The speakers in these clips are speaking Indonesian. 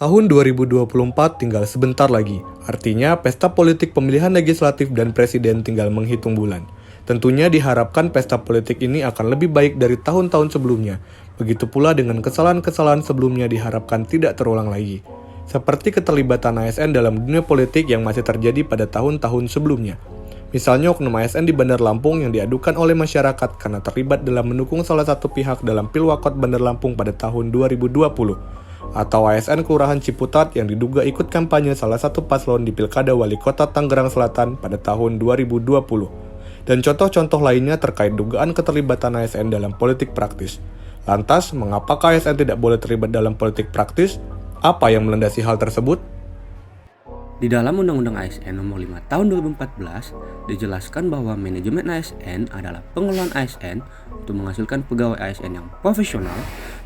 Tahun 2024 tinggal sebentar lagi, artinya pesta politik pemilihan legislatif dan presiden tinggal menghitung bulan. Tentunya diharapkan pesta politik ini akan lebih baik dari tahun-tahun sebelumnya. Begitu pula dengan kesalahan-kesalahan sebelumnya diharapkan tidak terulang lagi. Seperti keterlibatan ASN dalam dunia politik yang masih terjadi pada tahun-tahun sebelumnya. Misalnya oknum ASN di Bandar Lampung yang diadukan oleh masyarakat karena terlibat dalam mendukung salah satu pihak dalam Pilwakot Bandar Lampung pada tahun 2020. Atau ASN Kelurahan Ciputat yang diduga ikut kampanye salah satu paslon di Pilkada Wali Kota Tangerang Selatan pada tahun 2020. Dan contoh-contoh lainnya terkait dugaan keterlibatan ASN dalam politik praktis. Lantas, mengapa ASN tidak boleh terlibat dalam politik praktis? Apa yang melandasi hal tersebut? Di dalam Undang-Undang ASN Nomor 5 Tahun 2014 dijelaskan bahwa manajemen ASN adalah pengelolaan ASN untuk menghasilkan pegawai ASN yang profesional,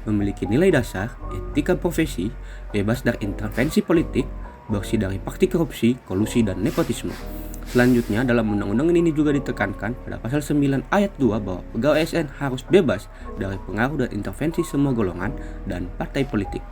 memiliki nilai dasar, etika profesi, bebas dari intervensi politik, bersih dari praktik korupsi, kolusi, dan nepotisme. Selanjutnya, dalam undang-undang ini juga ditekankan pada pasal 9 ayat 2 bahwa pegawai ASN harus bebas dari pengaruh dan intervensi semua golongan dan partai politik.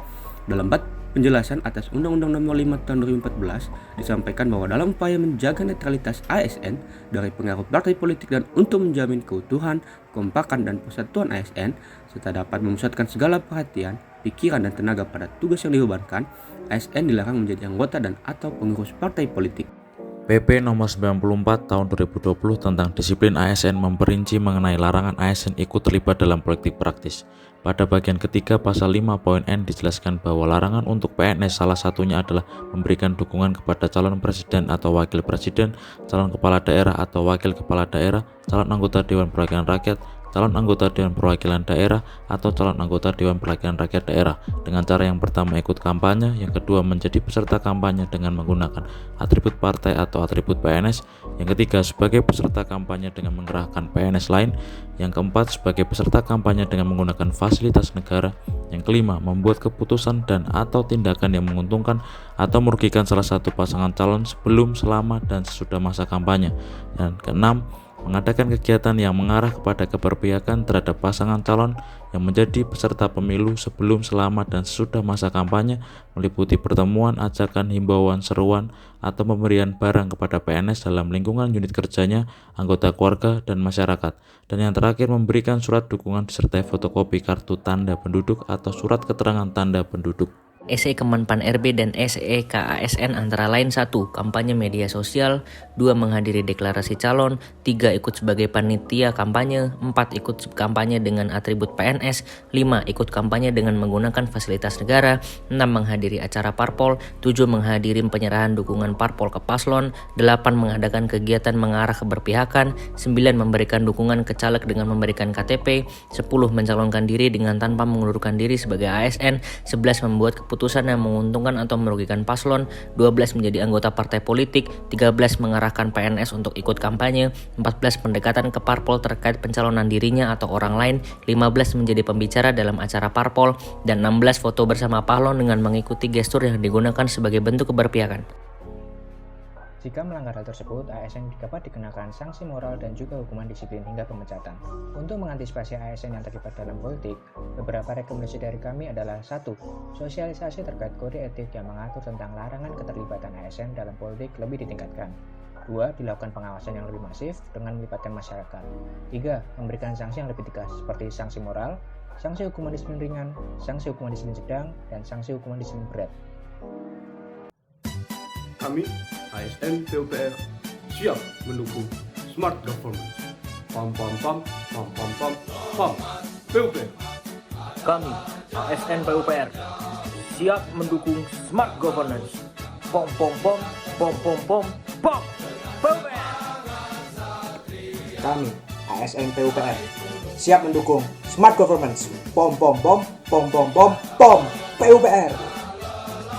Dalam penjelasan atas Undang-Undang Nomor 5 Tahun 2014 disampaikan bahwa dalam upaya menjaga netralitas ASN dari pengaruh partai politik dan untuk menjamin keutuhan, kekompakan dan persatuan ASN serta dapat memusatkan segala perhatian, pikiran dan tenaga pada tugas yang dibebankan, ASN dilarang menjadi anggota dan atau pengurus partai politik. PP Nomor 94 Tahun 2020 tentang disiplin ASN memperinci mengenai larangan ASN ikut terlibat dalam politik praktis. Pada bagian ketiga pasal 5.n dijelaskan bahwa larangan untuk PNS salah satunya adalah memberikan dukungan kepada calon presiden atau wakil presiden, calon kepala daerah atau wakil kepala daerah, calon anggota Dewan Perwakilan Rakyat, calon anggota Dewan Perwakilan Daerah atau calon anggota Dewan Perwakilan Rakyat Daerah dengan cara yang pertama ikut kampanye, yang kedua menjadi peserta kampanye dengan menggunakan atribut partai atau atribut PNS, yang ketiga sebagai peserta kampanye dengan mengerahkan PNS lain, yang keempat sebagai peserta kampanye dengan menggunakan fasilitas negara, yang kelima membuat keputusan dan atau tindakan yang menguntungkan atau merugikan salah satu pasangan calon sebelum, selama, dan sesudah masa kampanye, dan keenam mengadakan kegiatan yang mengarah kepada keberpihakan terhadap pasangan calon yang menjadi peserta pemilu sebelum, selama, dan sesudah masa kampanye, meliputi pertemuan, ajakan, himbauan, seruan, atau pemberian barang kepada PNS dalam lingkungan unit kerjanya, anggota keluarga, dan masyarakat. Dan yang terakhir memberikan surat dukungan disertai fotokopi kartu tanda penduduk atau surat keterangan tanda penduduk. SE Kemenpan RB dan SE KASN antara lain 1. Kampanye media sosial, 2. Menghadiri deklarasi calon, 3. Ikut sebagai panitia kampanye, 4. Ikut kampanye dengan atribut PNS, 5. Ikut kampanye dengan menggunakan fasilitas negara, 6. Menghadiri acara parpol, 7. Menghadiri penyerahan dukungan parpol ke paslon, 8. Mengadakan kegiatan mengarah keberpihakan, 9. Memberikan dukungan ke caleg dengan memberikan KTP, 10. Mencalonkan diri dengan tanpa mengundurkan diri sebagai ASN, 11. Membuat keputusan yang menguntungkan atau merugikan paslon, 12 menjadi anggota partai politik, 13 mengarahkan PNS untuk ikut kampanye, 14 pendekatan ke parpol terkait pencalonan dirinya atau orang lain, 15 menjadi pembicara dalam acara parpol, dan 16 foto bersama paslon dengan mengikuti gestur yang digunakan sebagai bentuk keberpihakan. Jika melanggar hal tersebut, ASN dapat dikenakan sanksi moral dan juga hukuman disiplin hingga pemecatan. Untuk mengantisipasi ASN yang terlibat dalam politik, beberapa rekomendasi dari kami adalah 1. Sosialisasi terkait kode etik yang mengatur tentang larangan keterlibatan ASN dalam politik lebih ditingkatkan. 2. Dilakukan pengawasan yang lebih masif dengan melibatkan masyarakat. 3. Memberikan sanksi yang lebih tegas seperti sanksi moral, sanksi hukuman disiplin ringan, sanksi hukuman disiplin sedang, dan sanksi hukuman disiplin berat. Kami, ASN PUPR, siap mendukung Smart Government. Pam pam pam, pam pam pam, pam. PUPR. Kami, ASN PUPR, siap mendukung Smart Governance. Pom pom pom, pom pom pom, pom. PUPR. Kami, ASN PUPR, siap mendukung Smart Governance. Pom pom pom, pom pom pom, pom. PUPR.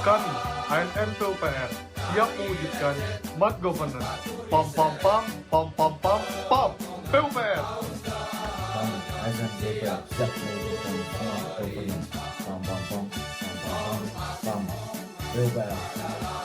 Kami, ASN PUPR, siap mewujudkan Smart Governance. Pam pam pam, pam pam pam, pam. PUPR. Kami, ASN PUPR, siap mewujudkan Smart Governance. Pam pam pam, pam pam pam, pam. PUPR.